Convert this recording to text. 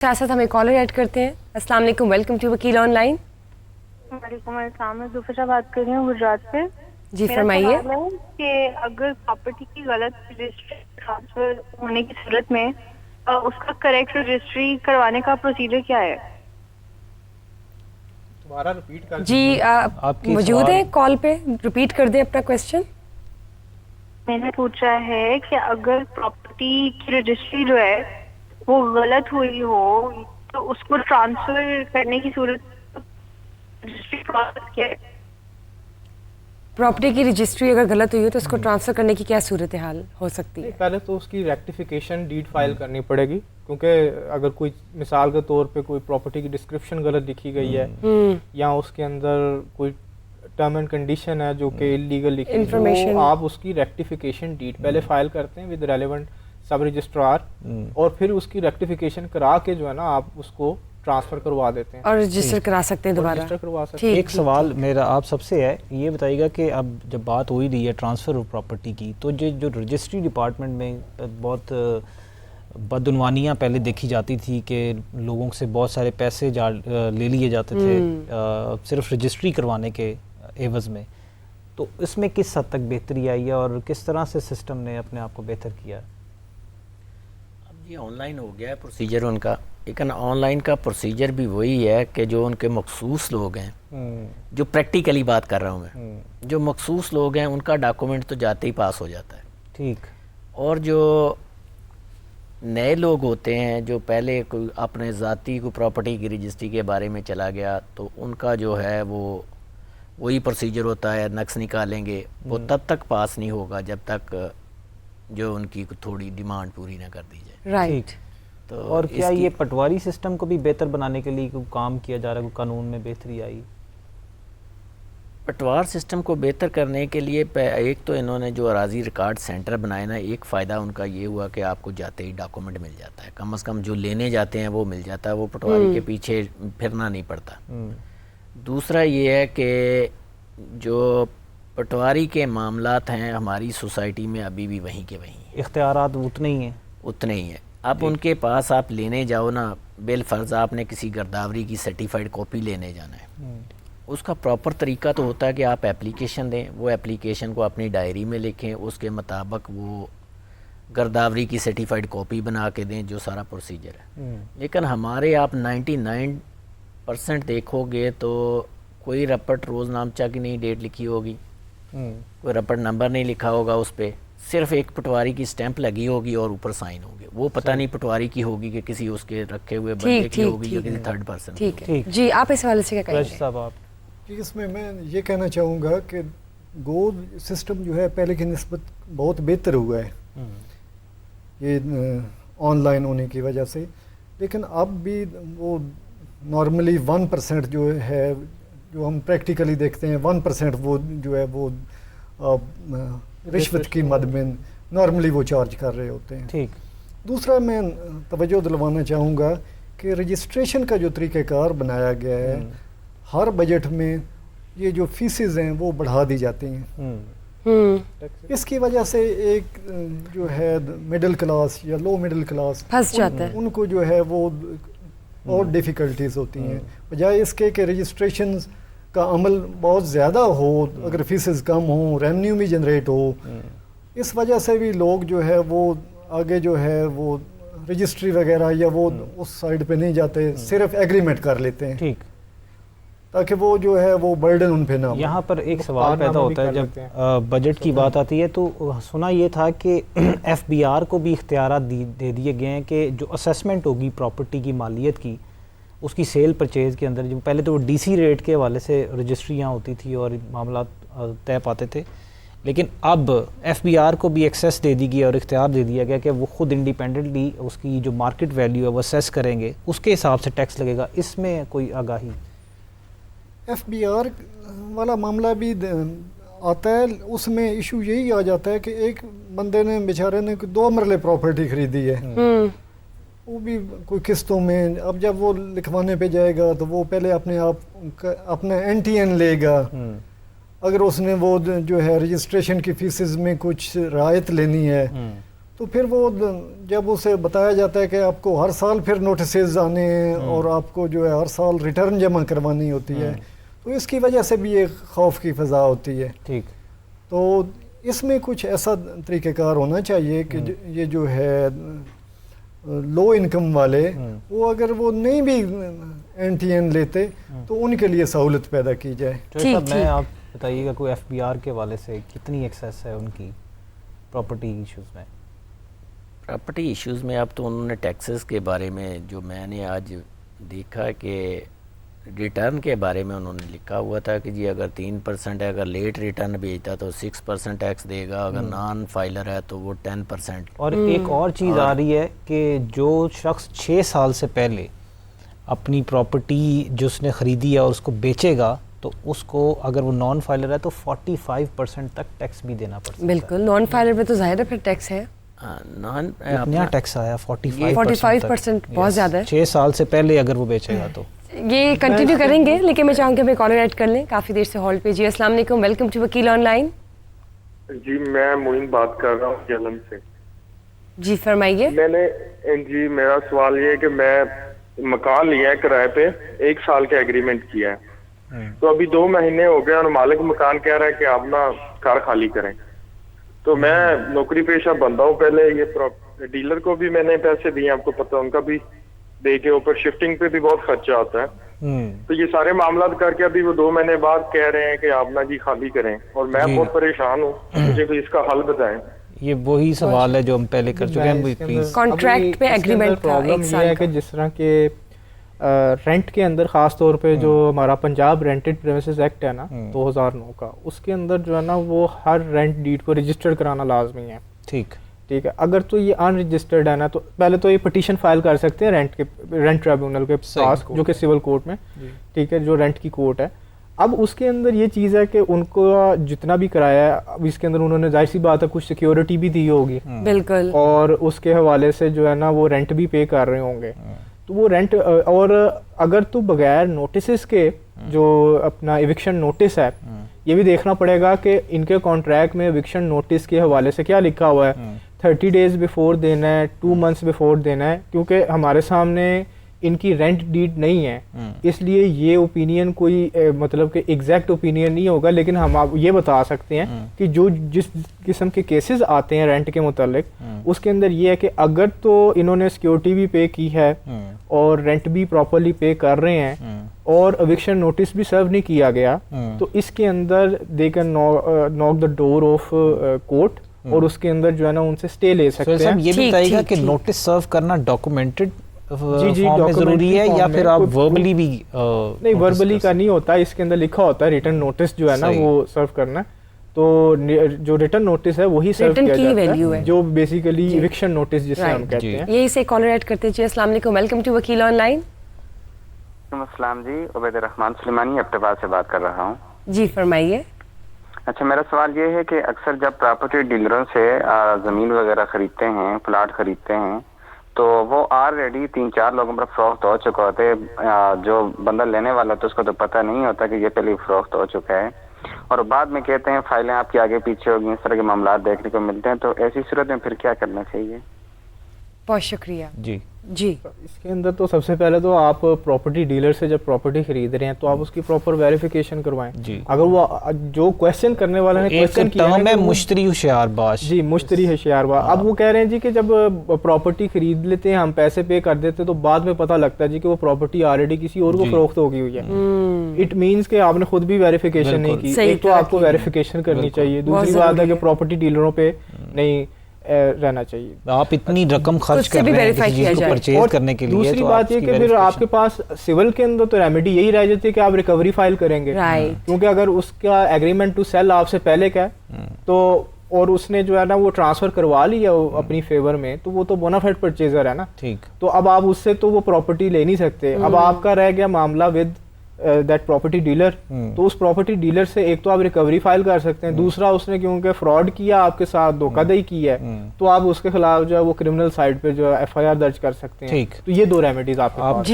साथ हम एक कॉलर ऐड करते हैं। अस्सलाम वालेकुम, वेलकम टू वकील ऑनलाइन। वालेकुम अस्सलाम, मैं जुफर बात कर रही हूँ गुजरात से। जी फरमाइए। मेरा सवाल है कि अगर प्रॉपर्टी की गलत रजिस्ट्री ट्रांसफर होने की सूरत में उसका करेक्ट रजिस्ट्री करवाने का प्रोसीजर क्या है? दोबारा रिपीट कर जी दीजिए। मौजूद है कॉल पे, रिपीट कर दें अपना क्वेश्चन। मैंने पूछा है कि अगर प्रॉपर्टी की रजिस्ट्री जो है वो गलत हुई हो तो उसको ट्रांसफर करने की सूरत रजिस्ट्री प्रोसेस क्या है? प्रॉपर्टी की रजिस्ट्री अगर गलत हुई हो तो उसको ट्रांसफर करने की क्या सूरत हाल हो सकती है? पहले तो उसकी रेक्टिफिकेशन डीड फाइल करनी पड़ेगी, क्योंकि अगर कोई मिसाल के तौर पे कोई प्रॉपर्टी की डिस्क्रिप्शन गलत लिखी गई है या उसके अंदर कोई टर्म एंड कंडीशन है जो कि इलीगल लिखी है, तो आप उसकी रेक्टिफिकेशन डीड पहले फाइल करते हैं विद रेलेवेंट सब रजिस्ट्रार और फिर उसकी रेक्टिफिकेशन करा के जो है ना आप उसको ट्रांसफर करवा देते हैं और रजिस्टर करा सकते हैं दोबारा। रजिस्टर करवा सकते हैं। एक सवाल मेरा आप सबसे है, ये बताइएगा कि अब जब बात हो ही रही है ट्रांसफ़र ऑफ प्रॉपर्टी की, तो जो रजिस्ट्री डिपार्टमेंट में बहुत बदउनवानियाँ पहले देखी जाती थी कि लोगों से बहुत सारे पैसे ले लिए जाते थे सिर्फ रजिस्ट्री करवाने के एवज़ में, तो इसमें किस हद तक बेहतरी आई है और किस तरह से सिस्टम ने अपने आप को बेहतर किया? अब ये ऑनलाइन हो गया है प्रोसीजर उनका, लेकिन ऑनलाइन का प्रोसीजर भी वही है कि जो उनके मखसूस लोग हैं, जो प्रैक्टिकली बात कर रहा हूँ मैं, जो मखसूस लोग हैं उनका डॉक्यूमेंट तो जाते ही पास हो जाता है। ठीक। और जो नए लोग होते हैं जो पहले कोई अपने ज़ाती को प्रॉपर्टी की रजिस्ट्री के बारे में चला गया, तो उनका जो है वो वही प्रोसीजर होता है, नक्स निकालेंगे, वो तब तक पास नहीं होगा जब तक जो उनकी थोड़ी डिमांड पूरी ना कर दी जाए। राइट। तो और क्या ये पटवारी सिस्टम को भी बेहतर बनाने के लिए कोई काम किया जा रहा है, कोई कानून में बेहतरी आई? पटवार सिस्टम को बेहतर करने के लिए एक तो इन्होंने जो अराजी रिकॉर्ड सेंटर बनाए ना, एक फ़ायदा उनका ये हुआ कि आपको जाते ही डॉक्यूमेंट मिल जाता है, कम से कम जो लेने जाते हैं वो मिल जाता है, वो पटवारी के पीछे फिरना नहीं पड़ता। दूसरा ये है कि जो पटवारी के मामलात हैं हमारी सोसाइटी में अभी भी वहीं के वहीं, इख्तियारात उतने ही हैं। उतने ही हैं। अब उनके पास आप लेने जाओ ना, बिल फ़र्ज़ आपने किसी गिरदावरी की सर्टिफाइड कॉपी लेने जाना है, उसका प्रॉपर तरीका तो होता है कि आप एप्लीकेशन दें, वो एप्लीकेशन को अपनी डायरी में लिखें, उसके मुताबिक वो गिरदावरी की सर्टिफाइड कॉपी बना के दें, जो सारा प्रोसीजर है। लेकिन हमारे आप 99% देखोगे तो कोई रपट रोज़नामचा की नहीं डेट लिखी होगी, कोई रपट नंबर नहीं लिखा होगा उस पर, सिर्फ एक पटवारी की स्टैंप लगी होगी और ऊपर साइन होंगे। वो पता नहीं पटवारी की होगी कि किसी उसके रखे हुए बंदे की होगी या किसी थर्ड पर्सन। ठीक है जी, आप इस हवाले से क्या कहेंगे? साहब आप इसमें मैं ये कहना चाहूँगा कि गो सिस्टम जो है पहले की निस्बत बहुत बेहतर हुआ है ये ऑनलाइन होने की वजह से, लेकिन अब भी वो नॉर्मली 1% जो है, जो हम प्रैक्टिकली देखते हैं 1% वो जो है वो रिश्वत की मद में नॉर्मली वो चार्ज कर रहे होते हैं। ठीक। दूसरा मैं तवज्जो दिलवाना चाहूँगा कि रजिस्ट्रेशन का जो तरीक़ाकार बनाया गया है, हर बजट में ये जो फीसेस हैं वो बढ़ा दी जाती हैं। इसकी वजह से एक जो है मिडिल क्लास या लो मिडिल क्लास फंस जाता है, उनको जो है वो और डिफ़िकल्टीज होती हैं, बजाय इसके कि रजिस्ट्रेशन का अमल बहुत ज़्यादा हो, अगर फीसेस कम हो, रेवेन्यू भी जनरेट हो, इस वजह से भी लोग जो है वो आगे जो है वो रजिस्ट्री वगैरह या वो उस साइड पे नहीं जाते, सिर्फ एग्रीमेंट कर लेते हैं। ठीक। ताकि वो जो है वो बर्डन उन पे ना हो। यहाँ पर एक सवाल पैदा होता है, जब बजट की बात आती है तो सुना ये था कि FBR को भी इख्तियारात दे दिए गए हैं कि जो असेसमेंट होगी प्रॉपर्टी की मालियत की, उसकी सेल परचेज़ के अंदर, जो पहले तो वो DC रेट के हवाले से रजिस्ट्रियाँ होती थी और मामला तय पाते थे, लेकिन अब FBR को भी एक्सेस दे दी गई और इख्तियार दे दिया गया कि वो खुद इंडिपेंडेंटली उसकी जो मार्केट वैल्यू है वो असेस करेंगे, उसके हिसाब से टैक्स लगेगा। इसमें कोई आगाही? FBR वाला मामला भी आता है, उसमें इशू यही आ जाता है कि एक बंदे ने बेचारे ने 2 मरले प्रॉपर्टी खरीदी है, वो भी कोई किस्तों में। अब जब वो लिखवाने पे जाएगा तो वो पहले अपने आप अपना NTN लेगा, अगर उसने वो जो है रजिस्ट्रेशन की फीसेस में कुछ रायत लेनी है तो फिर वो जब उसे बताया जाता है कि आपको हर साल फिर नोटिसेज आने हैं और आपको जो है हर साल रिटर्न जमा करवानी होती है, तो इसकी वजह से भी एक खौफ की फ़ज़ा होती है। ठीक। तो इसमें कुछ ऐसा तरीक़ेकार होना चाहिए कि ये जो है लो इनकम वाले वो अगर वो नहीं भी NTN लेते तो उनके लिए सहूलत पैदा की जाए। तो मैं आप बताइएगा कोई FBR के वाले से कितनी एक्सेस है उनकी प्रॉपर्टी इश्यूज़ में? प्रॉपर्टी इश्यूज़ में अब तो उन्होंने टैक्सेस के बारे में जो मैंने आज देखा कि रिटर्न के बारे में उन्होंने लिखा हुआ था कि जी अगर 3% है, अगर लेट रिटर्न भेजता तो 6% टैक्स देगा, अगर नॉन फाइलर है तो वो 10%। और एक और चीज़ आ रही है कि जो शख्स 6 साल से पहले अपनी प्रॉपर्टी जो उसने ख़रीदी है और उसको बेचेगा तो उसको अगर वो नॉन फाइलर है तो 45% तक टैक्स भी देना पड़ता है। बिल्कुल, नॉन फाइलर पे तो ज़ाहिर है फिर टैक्स है। नॉन नया टैक्स आया 45%, बहुत ज़्यादा है 6 साल से पहले अगर वो बेचेगा तो। ये कंटिन्यू करेंगे, लेकिन मैं चाहूँगी हमें कॉलर ऐड कर लें, काफ़ी देर से हॉल्ड पे। जी अस्सलाम वालेकुम, वेलकम टू वकील ऑनलाइन। जी मैं मोइन बात कर रहा हूँ जलम से। जी फरमाइए। जी मेरा सवाल ये है कि मैं मकान लिया है किराए पे, 1 साल का एग्रीमेंट किया है, तो अभी 2 महीने हो गए और मालिक मकान कह रहा है कि आप ना कार खाली करें। तो मैं नौकरी पेशा बंदा हूँ, पहले ये डीलर को भी मैंने पैसे दिए, आपको पता है, उनका भी दे के ऊपर शिफ्टिंग पे भी बहुत खर्चा आता है। तो ये सारे मामला करके अभी वो 2 महीने बाद कह रहे हैं कि आप ना जी खाली करें, और मैं बहुत परेशान हूँ, मुझे कोई इसका हल बताएं। ये वही सवाल है जो हम पहले कर चुके हैं। प्लीज कॉन्ट्रैक्ट पे एग्रीमेंट का प्रॉब्लम ये है कि जिस तरह के रेंट के अंदर ख़ास तौर पे जो हमारा पंजाब रेंटेड प्रेमिसेस एक्ट है ना 2009 का, उसके अंदर जो है ना वो हर रेंट डीड को रजिस्टर्ड कराना लाजमी है। ठीक है। अगर तो ये अनरजिस्टर्ड है ना तो पहले तो ये पिटीशन फाइल कर सकते हैं रेंट ट्रिब्यूनल के पास, जो कि सिविल कोर्ट में, ठीक है, जो रेंट की कोर्ट है। अब उसके अंदर ये चीज़ है कि उनको जितना भी कराया है, अब इसके अंदर उन्होंने जाहिर सी बात है कुछ सिक्योरिटी भी दी होगी, बिल्कुल, और उसके हवाले से जो है ना वो रेंट भी पे कर रहे होंगे। तो वो रेंट, और अगर तो बगैर नोटिस के जो अपना एविक्शन नोटिस है, ये भी देखना पड़ेगा कि इनके कॉन्ट्रैक्ट में एविक्शन नोटिस के हवाले से क्या लिखा हुआ है। 30 डेज बिफोर देना है, 2 मंथ्स बिफोर देना है, क्योंकि हमारे सामने इनकी रेंट डीड नहीं है, इसलिए ये ओपिनियन कोई मतलब कि एग्जैक्ट ओपिनियन नहीं होगा, लेकिन हम आप ये बता सकते हैं कि जो जिस किस्म के केसेस आते हैं रेंट के मुतालिक, उसके अंदर ये है कि अगर तो इन्होंने सिक्योरिटी भी पे की है और रेंट भी प्रॉपरली पे कर रहे हैं और एविक्शन नोटिस भी सर्व नहीं किया गया, तो इसके अंदर they can knock the door of court, और उसके अंदर जो है ना उनसे स्टे ले सकते हैं। ये भी बताइएगा कि नोटिस सर्व करना डॉक्यूमेंटेड जी जरूरी है या फिर आप वर्बली भी? नहीं, वर्बली का नहीं होता, इसके अंदर लिखा होता है रिटर्न नोटिस जो है ना वो सर्व करना। तो जो रिटर्न नोटिस है वही सर्व किया जाता है, जो बेसिकली इविक्शन नोटिस जिसे हम कहते हैं। यही से कॉलर ऐड करते हैं। जी अस्सलाम वालेकुम, वेलकम टू वकील ऑनलाइन। अस्सलाम जी, उबैद रहमान सुलेमानी अब्टाबाद से बात कर रहा हूँ। जी फरमाइए। अच्छा, मेरा सवाल ये है कि अक्सर जब प्रॉपर्टी डीलरों से ज़मीन वगैरह खरीदते हैं, प्लाट खरीदते हैं, तो वो ऑलरेडी 3-4 लोगों पर फरोख्त हो चुका होते हैं। जो बंदा लेने वाला तो उसको तो पता नहीं होता कि ये पहले फरोख्त हो चुका है, और बाद में कहते हैं फाइलें आपकी आगे पीछे होगी, इस तरह के मामला देखने को मिलते हैं। तो ऐसी सूरत में फिर क्या करना चाहिए? बहुत शुक्रिया। जी जी, इसके अंदर तो सबसे पहले तो आप प्रॉपर्टी डीलर से जब प्रॉपर्टी खरीद रहे हैं तो आप उसकी प्रॉपर वेरिफिकेशन करवाएं। जी, अगर वो जो क्वेश्चन करने वाले ने क्वेश्चन किया है मुश्तरी होशियारबाज, जी मुश्तरी होशियारबाज, अब वो कह रहे हैं जी कि जब प्रॉपर्टी खरीद लेते हैं हम पैसे पे कर देते हैं तो बाद में पता लगता है जी कि वो प्रॉपर्टी ऑलरेडी किसी और को फरोख्त हो गई हुई है। इट मींस कि आपने खुद भी वेरिफिकेशन नहीं की। एक तो आपको वेरिफिकेशन करनी चाहिए, दूसरी बात है कि प्रॉपर्टी डीलरों पे नहीं रहना चाहिए। आप इतनी रकम खर्च कर रहे हैं किसी चीज को परचेज करने के लिए। दूसरी बात ये कि फिर आपके पास सिविल के अंदर तो रेमेडी यही रह जाती है कि आप रिकवरी फाइल करेंगे, क्योंकि अगर उसका एग्रीमेंट टू सेल आपसे पहले का है तो और उसने जो है ना वो ट्रांसफर करवा लिया अपनी फेवर में, तो वो तो बोनाफाइड परचेजर है ना। ठीक, तो अब आप उससे तो वो प्रॉपर्टी ले नहीं सकते। अब आपका रह गया मामला विद दैट प्रॉपर्टी डीलर, तो उस प्रॉपर्टी डीलर से एक तो आप रिकवरी फाइल कर सकते हैं, दूसरा उसने क्योंकि फ्रॉड किया आपके साथ, धोखाधड़ी की है, तो आप उसके खिलाफ जो है वो क्रिमिनल साइड पे जो है FIR दर्ज कर सकते हैं। तो ये 2 रेमेडीज आपके पास।